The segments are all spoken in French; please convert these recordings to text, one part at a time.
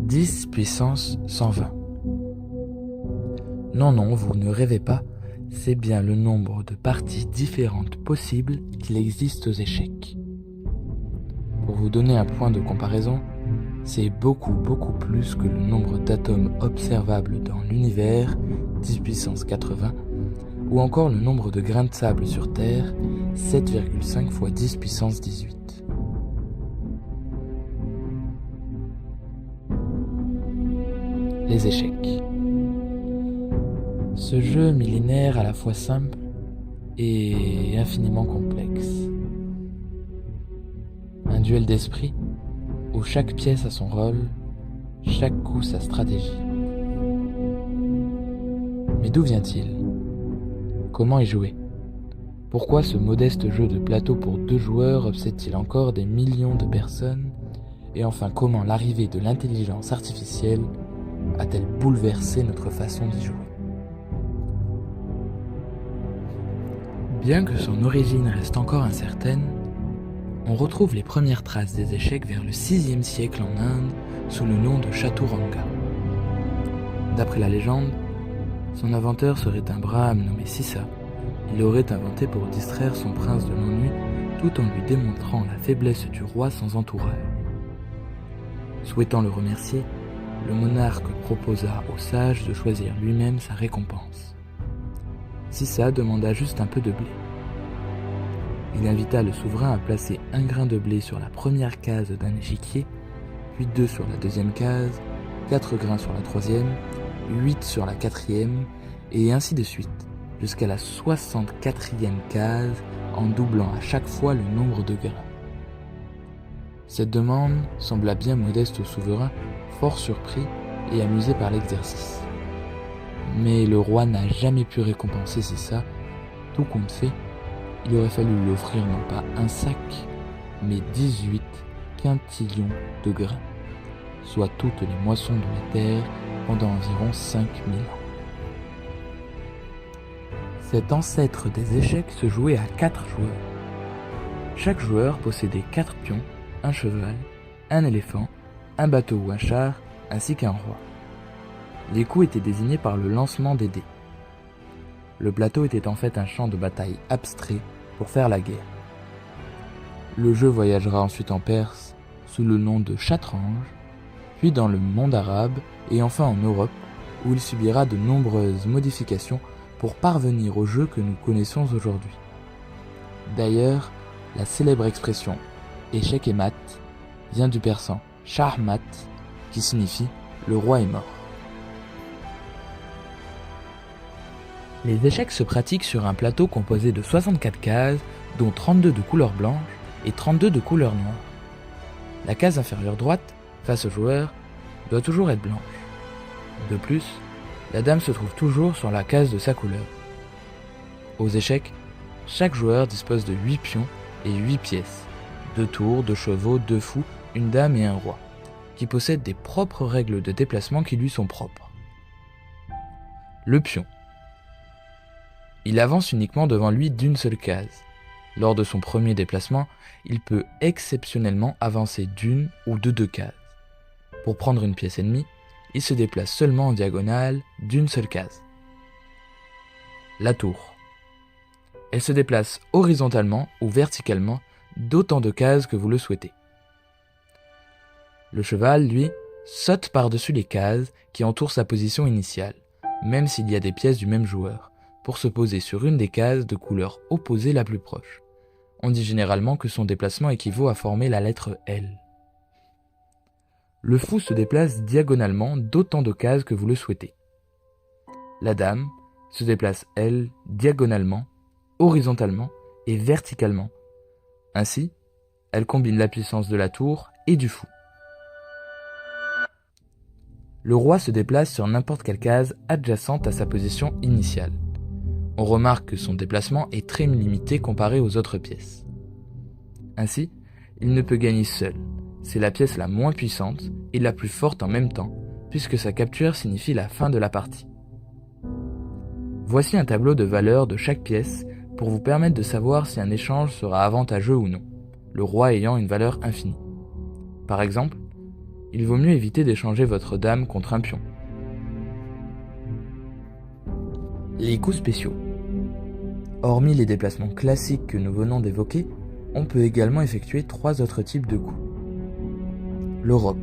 10 puissance 120. Non, vous ne rêvez pas, c'est bien le nombre de parties différentes possibles qu'il existe aux échecs. Pour vous donner un point de comparaison, c'est beaucoup plus que le nombre d'atomes observables dans l'univers, 10 puissance 80, ou encore le nombre de grains de sable sur Terre, 7,5 fois 10 puissance 18. Les échecs. Ce jeu millénaire à la fois simple et infiniment complexe. Un duel d'esprit où chaque pièce a son rôle, chaque coup sa stratégie. Mais d'où vient-il ? Comment y jouer ? Pourquoi ce modeste jeu de plateau pour 2 joueurs obsède-t-il encore des millions de personnes ? Et enfin, comment l'arrivée de l'intelligence artificielle a-t-elle bouleversé notre façon d'y jouer ? Bien que son origine reste encore incertaine, on retrouve les premières traces des échecs vers le 6e siècle en Inde sous le nom de Chaturanga. D'après la légende, son inventeur serait un brahme nommé Sissa. Il l'aurait inventé pour distraire son prince de l'ennui tout en lui démontrant la faiblesse du roi sans entourage. Souhaitant le remercier, le monarque proposa au sage de choisir lui-même sa récompense. Sissa demanda juste un peu de blé. Il invita le souverain à placer 1 grain de blé sur la première case d'un échiquier, puis 2 sur la deuxième case, 4 grains sur la troisième, 8 sur la quatrième, et ainsi de suite, jusqu'à la 64e case, en doublant à chaque fois le nombre de grains. Cette demande sembla bien modeste au souverain, fort surpris et amusé par l'exercice. Mais le roi n'a jamais pu récompenser Sissa. Tout compte fait, il aurait fallu lui offrir non pas un sac, mais 18 quintillions de grains, soit toutes les moissons de la terre pendant environ 5000 ans. Cet ancêtre des échecs se jouait à 4 joueurs. Chaque joueur possédait 4 pions, un cheval, un éléphant, un bateau ou un char, ainsi qu'un roi. Les coups étaient désignés par le lancement des dés. Le plateau était en fait un champ de bataille abstrait pour faire la guerre. Le jeu voyagera ensuite en Perse sous le nom de Chatranj, puis dans le monde arabe et enfin en Europe où il subira de nombreuses modifications pour parvenir au jeu que nous connaissons aujourd'hui. D'ailleurs, la célèbre expression « échec et mat » vient du persan « Shahmat » qui signifie « le roi est mort ». Les échecs se pratiquent sur un plateau composé de 64 cases, dont 32 de couleur blanche et 32 de couleur noire. La case inférieure droite, face au joueur, doit toujours être blanche. De plus, la dame se trouve toujours sur la case de sa couleur. Aux échecs, chaque joueur dispose de 8 pions et 8 pièces, 2 tours, 2 chevaux, 2 fous, une dame et un roi, qui possèdent des propres règles de déplacement qui lui sont propres. Le pion. Il avance uniquement devant lui d'une seule case. Lors de son premier déplacement, il peut exceptionnellement avancer d'une ou de 2 cases. Pour prendre une pièce ennemie, il se déplace seulement en diagonale d'une seule case. La tour. Elle se déplace horizontalement ou verticalement d'autant de cases que vous le souhaitez. Le cheval, lui, saute par-dessus les cases qui entourent sa position initiale, même s'il y a des pièces du même joueur, pour se poser sur une des cases de couleur opposée la plus proche. On dit généralement que son déplacement équivaut à former la lettre L. Le fou se déplace diagonalement d'autant de cases que vous le souhaitez. La dame se déplace, elle, diagonalement, horizontalement et verticalement. Ainsi, elle combine la puissance de la tour et du fou. Le roi se déplace sur n'importe quelle case adjacente à sa position initiale. On remarque que son déplacement est très limité comparé aux autres pièces. Ainsi, il ne peut gagner seul. C'est la pièce la moins puissante et la plus forte en même temps, puisque sa capture signifie la fin de la partie. Voici un tableau de valeurs de chaque pièce pour vous permettre de savoir si un échange sera avantageux ou non, le roi ayant une valeur infinie. Par exemple, il vaut mieux éviter d'échanger votre dame contre un pion. Les coups spéciaux. Hormis les déplacements classiques que nous venons d'évoquer, on peut également effectuer 3 autres types de coups. Le roc.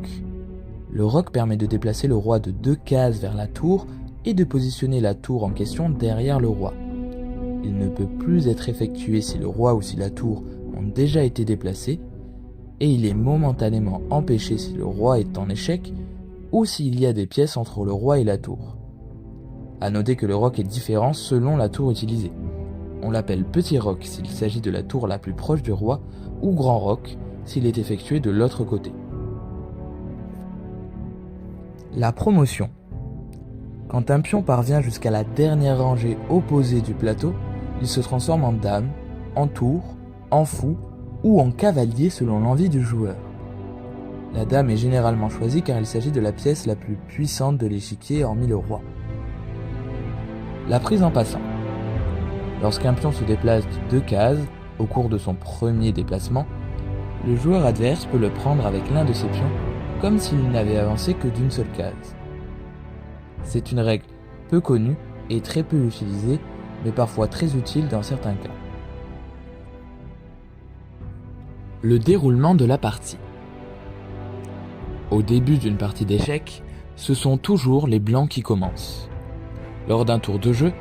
Le roc permet de déplacer le roi de 2 cases vers la tour et de positionner la tour en question derrière le roi. Il ne peut plus être effectué si le roi ou si la tour ont déjà été déplacés, et il est momentanément empêché si le roi est en échec ou s'il y a des pièces entre le roi et la tour. A noter que le roc est différent selon la tour utilisée. On l'appelle petit roc s'il s'agit de la tour la plus proche du roi, ou grand roc s'il est effectué de l'autre côté. La promotion. Quand un pion parvient jusqu'à la dernière rangée opposée du plateau, il se transforme en dame, en tour, en fou ou en cavalier selon l'envie du joueur. La dame est généralement choisie car il s'agit de la pièce la plus puissante de l'échiquier hormis le roi. La prise en passant. Lorsqu'un pion se déplace de 2 cases au cours de son premier déplacement, le joueur adverse peut le prendre avec l'un de ses pions comme s'il n'avait avancé que d'une seule case. C'est une règle peu connue et très peu utilisée, mais parfois très utile dans certains cas. Le déroulement de la partie. Au début d'une partie d'échecs, ce sont toujours les blancs qui commencent. Lors d'un tour de jeu,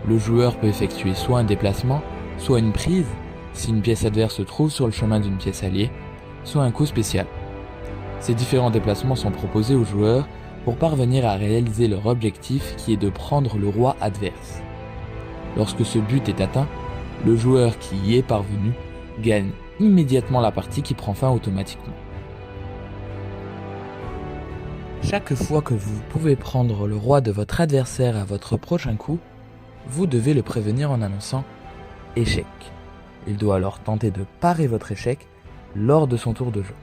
le joueur peut effectuer soit un déplacement, soit une prise, si une pièce adverse se trouve sur le chemin d'une pièce alliée, soit un coup spécial. Ces différents déplacements sont proposés aux joueurs pour parvenir à réaliser leur objectif qui est de prendre le roi adverse. Lorsque ce but est atteint, le joueur qui y est parvenu gagne immédiatement la partie qui prend fin automatiquement. Chaque fois que vous pouvez prendre le roi de votre adversaire à votre prochain coup, vous devez le prévenir en annonçant « échec ». Il doit alors tenter de parer votre échec lors de son tour de jeu.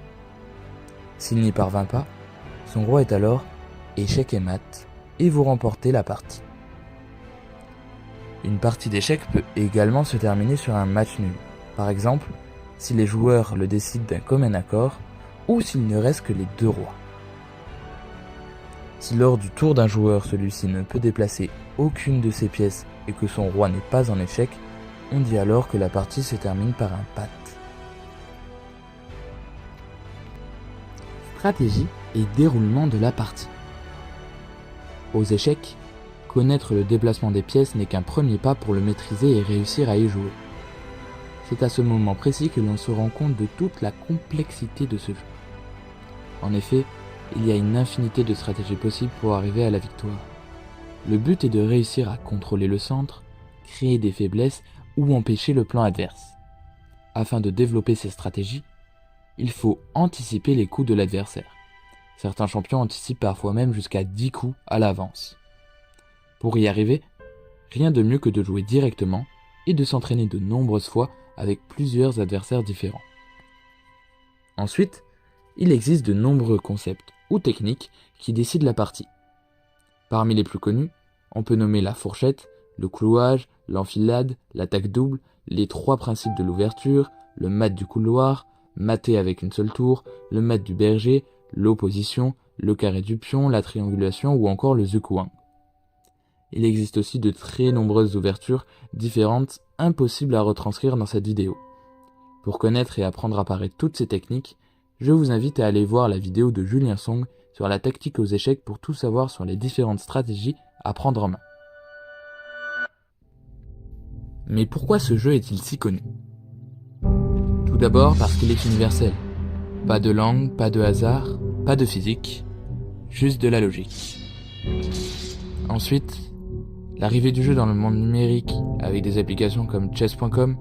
S'il n'y parvint pas, son roi est alors échec et mat et vous remportez la partie. Une partie d'échecs peut également se terminer sur un match nul. Par exemple, si les joueurs le décident d'un commun accord ou s'il ne reste que les 2 rois. Si lors du tour d'un joueur celui-ci ne peut déplacer aucune de ses pièces et que son roi n'est pas en échec, on dit alors que la partie se termine par un pat. Stratégie et déroulement de la partie. Aux échecs, connaître le déplacement des pièces n'est qu'un premier pas pour le maîtriser et réussir à y jouer. C'est à ce moment précis que l'on se rend compte de toute la complexité de ce jeu. En effet, il y a une infinité de stratégies possibles pour arriver à la victoire. Le but est de réussir à contrôler le centre, créer des faiblesses ou empêcher le plan adverse. Afin de développer ces stratégies, il faut anticiper les coups de l'adversaire. Certains champions anticipent parfois même jusqu'à 10 coups à l'avance. Pour y arriver, rien de mieux que de jouer directement et de s'entraîner de nombreuses fois avec plusieurs adversaires différents. Ensuite, il existe de nombreux concepts ou techniques qui décident la partie. Parmi les plus connus, on peut nommer la fourchette, le clouage, l'enfilade, l'attaque double, les 3 principes de l'ouverture, le mat du couloir, mater avec une seule tour, le mat du berger, l'opposition, le carré du pion, la triangulation ou encore le zukuang. Il existe aussi de très nombreuses ouvertures différentes impossibles à retranscrire dans cette vidéo. Pour connaître et apprendre à parer toutes ces techniques, je vous invite à aller voir la vidéo de Julien Song sur la tactique aux échecs pour tout savoir sur les différentes stratégies à prendre en main. Mais pourquoi ce jeu est-il si connu ? Tout d'abord parce qu'il est universel. Pas de langue, pas de hasard, pas de physique, juste de la logique. Ensuite, l'arrivée du jeu dans le monde numérique avec des applications comme chess.com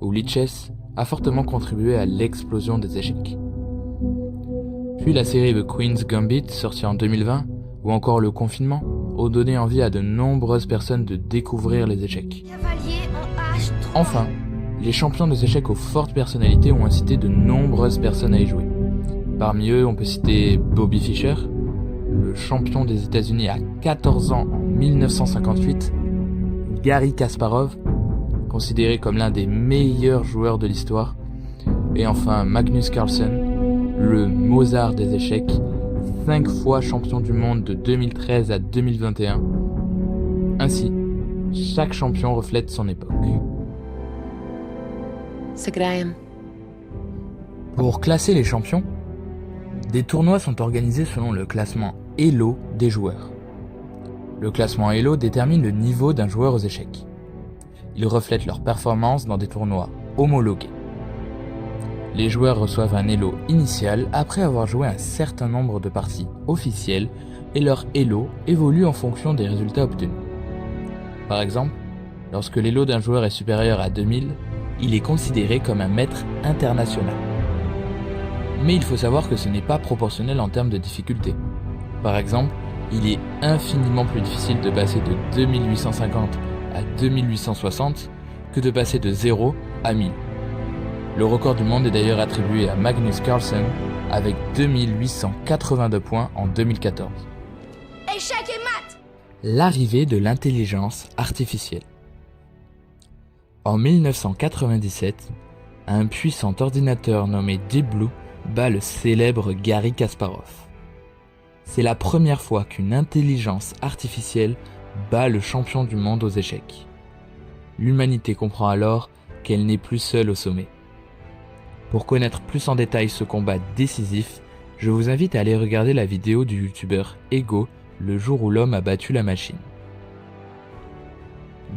ou Lichess a fortement contribué à l'explosion des échecs. Puis la série The Queen's Gambit, sortie en 2020, ou encore le confinement, ont donné envie à de nombreuses personnes de découvrir les échecs. Enfin, les champions des échecs aux fortes personnalités ont incité de nombreuses personnes à y jouer. Parmi eux, on peut citer Bobby Fischer, le champion des États-Unis à 14 ans en 1958, Garry Kasparov, considéré comme l'un des meilleurs joueurs de l'histoire, et enfin Magnus Carlsen, le Mozart des échecs, 5 fois champion du monde de 2013 à 2021. Ainsi, chaque champion reflète son époque. C'est Graham. Pour classer les champions, des tournois sont organisés selon le classement Elo des joueurs. Le classement Elo détermine le niveau d'un joueur aux échecs. Il reflète leur performance dans des tournois homologués. Les joueurs reçoivent un Elo initial après avoir joué un certain nombre de parties officielles et leur Elo évolue en fonction des résultats obtenus. Par exemple, lorsque l'Elo d'un joueur est supérieur à 2000, il est considéré comme un maître international. Mais il faut savoir que ce n'est pas proportionnel en termes de difficulté. Par exemple, il est infiniment plus difficile de passer de 2850 à 2860 que de passer de 0 à 1000. Le record du monde est d'ailleurs attribué à Magnus Carlsen avec 2882 points en 2014. Échec et mat! L'arrivée de l'intelligence artificielle. En 1997, un puissant ordinateur nommé Deep Blue bat le célèbre Garry Kasparov. C'est la première fois qu'une intelligence artificielle bat le champion du monde aux échecs. L'humanité comprend alors qu'elle n'est plus seule au sommet. Pour connaître plus en détail ce combat décisif, je vous invite à aller regarder la vidéo du youtubeur Ego, le jour où l'homme a battu la machine.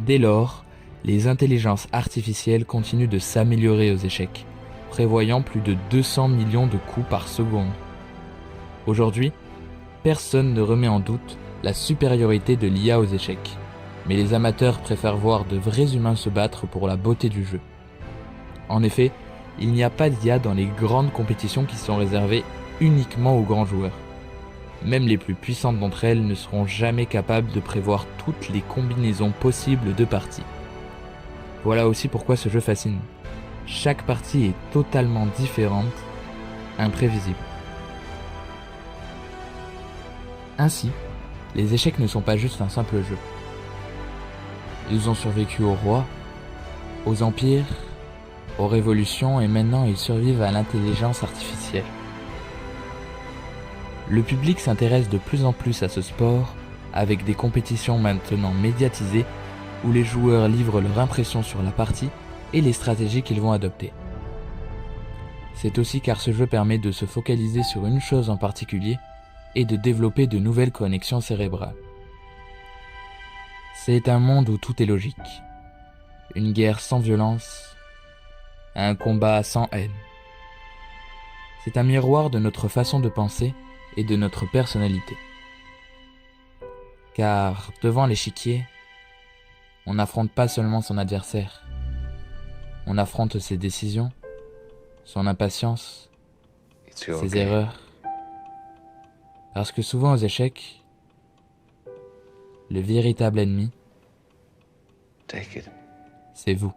Dès lors, les intelligences artificielles continuent de s'améliorer aux échecs, prévoyant plus de 200 millions de coups par seconde. Aujourd'hui, personne ne remet en doute la supériorité de l'IA aux échecs, mais les amateurs préfèrent voir de vrais humains se battre pour la beauté du jeu. En effet, il n'y a pas d'IA dans les grandes compétitions qui sont réservées uniquement aux grands joueurs. Même les plus puissantes d'entre elles ne seront jamais capables de prévoir toutes les combinaisons possibles de parties. Voilà aussi pourquoi ce jeu fascine. Chaque partie est totalement différente, imprévisible. Ainsi, les échecs ne sont pas juste un simple jeu. Ils ont survécu aux rois, aux empires, aux révolutions et maintenant ils survivent à l'intelligence artificielle. Le public s'intéresse de plus en plus à ce sport avec des compétitions maintenant médiatisées où les joueurs livrent leur impression sur la partie et les stratégies qu'ils vont adopter. C'est aussi car ce jeu permet de se focaliser sur une chose en particulier et de développer de nouvelles connexions cérébrales. C'est un monde où tout est logique. Une guerre sans violence, un combat sans haine. C'est un miroir de notre façon de penser et de notre personnalité. Car devant l'échiquier, on n'affronte pas seulement son adversaire. On affronte ses décisions, son impatience, ses erreurs. Parce que souvent aux échecs, le véritable ennemi, c'est vous.